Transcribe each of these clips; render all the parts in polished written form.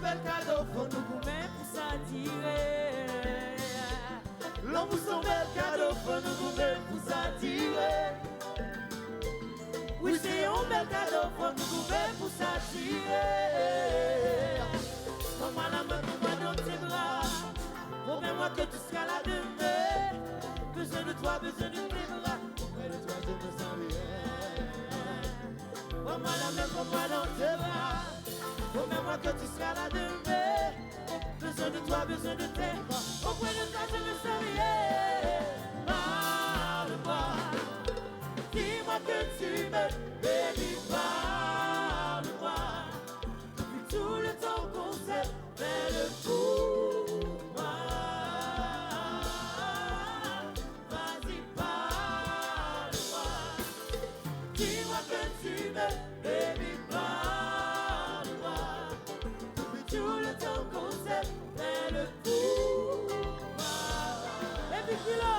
bel cadeau, faut nous goumer pour s'attirer. L'amour son bel cadeau, faut nous goumer pour s'attirer. Oui, c'est un bel cadeau, faut nous goumer pour s'attirer. Prends-moi la main, prends-moi dans tes bras. Promets-moi que tu seras là demain. Besoin de toi, besoin de tes bras. Auprès de toi, je me sens bien. Prends-moi la main, prends-moi dans tes bras. Promets-moi que tu seras là demain. Besoin de toi, besoin de tes bras. Auprès de toi, je me sens bien. Parle-moi. Dis-moi que tu m'aimes, baby, parle-moi. Depuis tout le temps qu'on s'aime, fais-le pour moi. Vas-y, parle-moi. Dis-moi que tu m'aimes, baby, parle-moi. Depuis tout le temps qu'on s'aime, fais-le pour moi. Et puis tu l'as.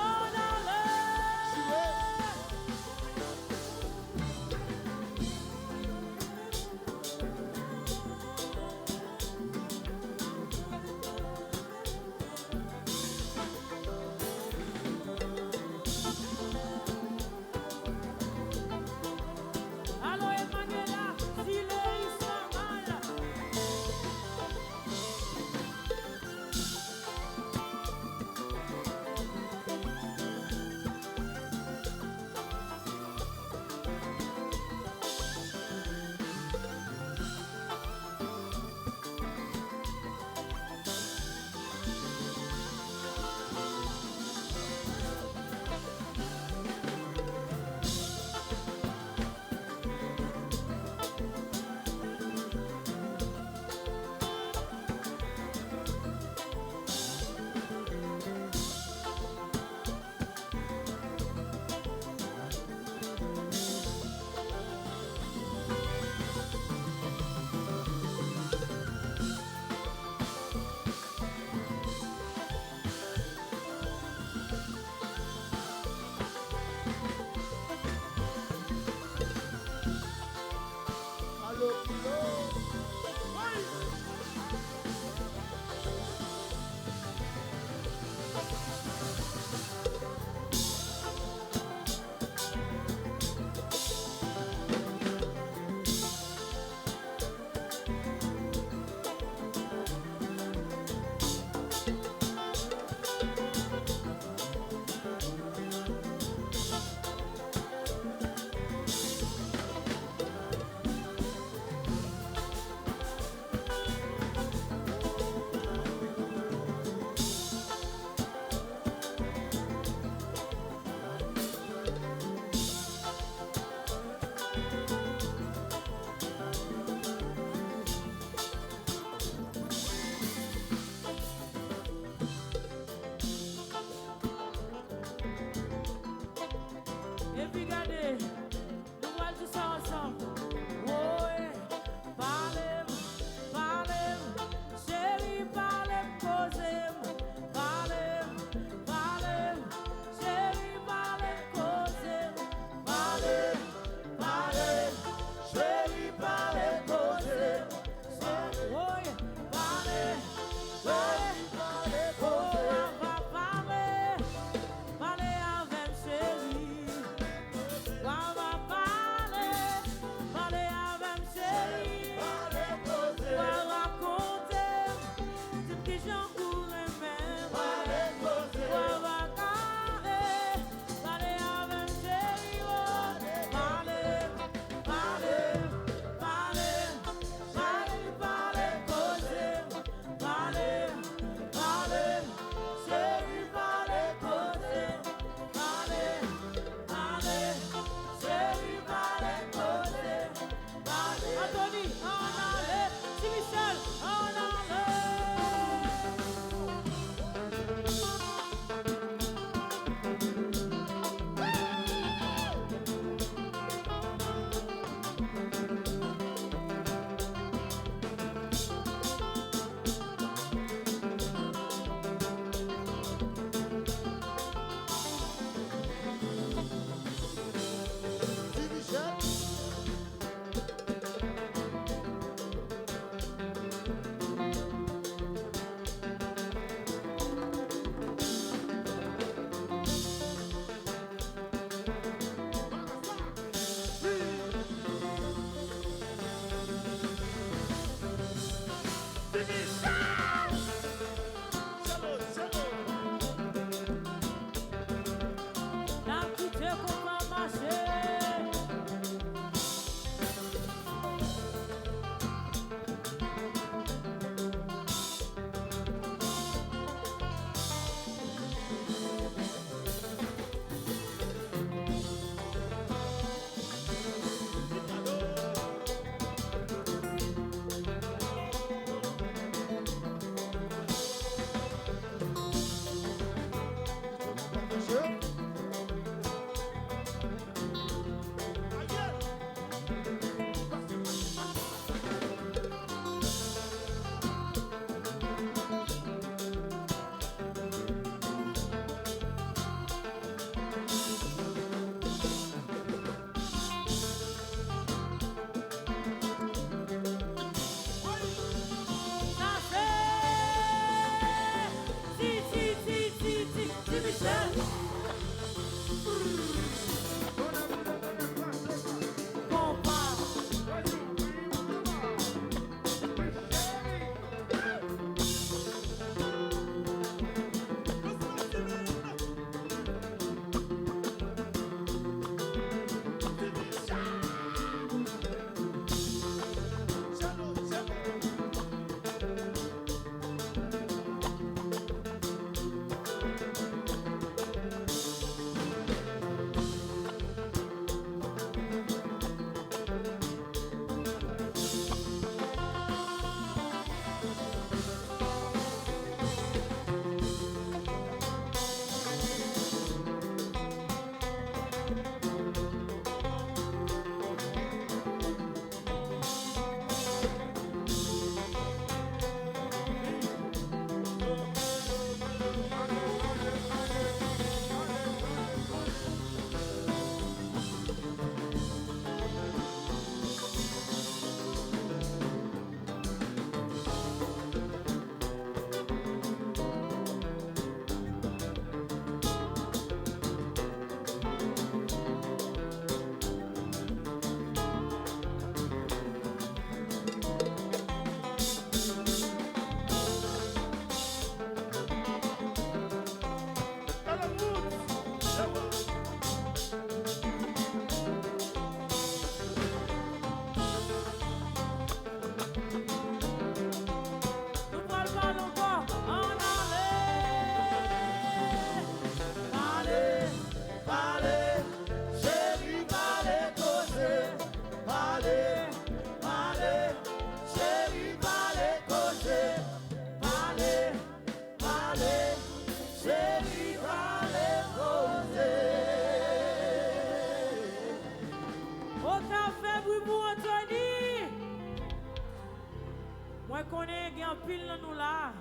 Moi connais un pile dans nous là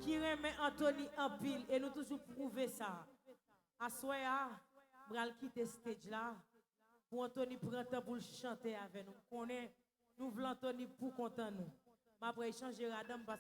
qui remet Anthony en pile et nous toujours prouver ça. À soya, bral quitter stage là pour Anthony prendre temps pour chanter avec nous. Connais nous voulons Anthony pour content nous. Après échanger radam parce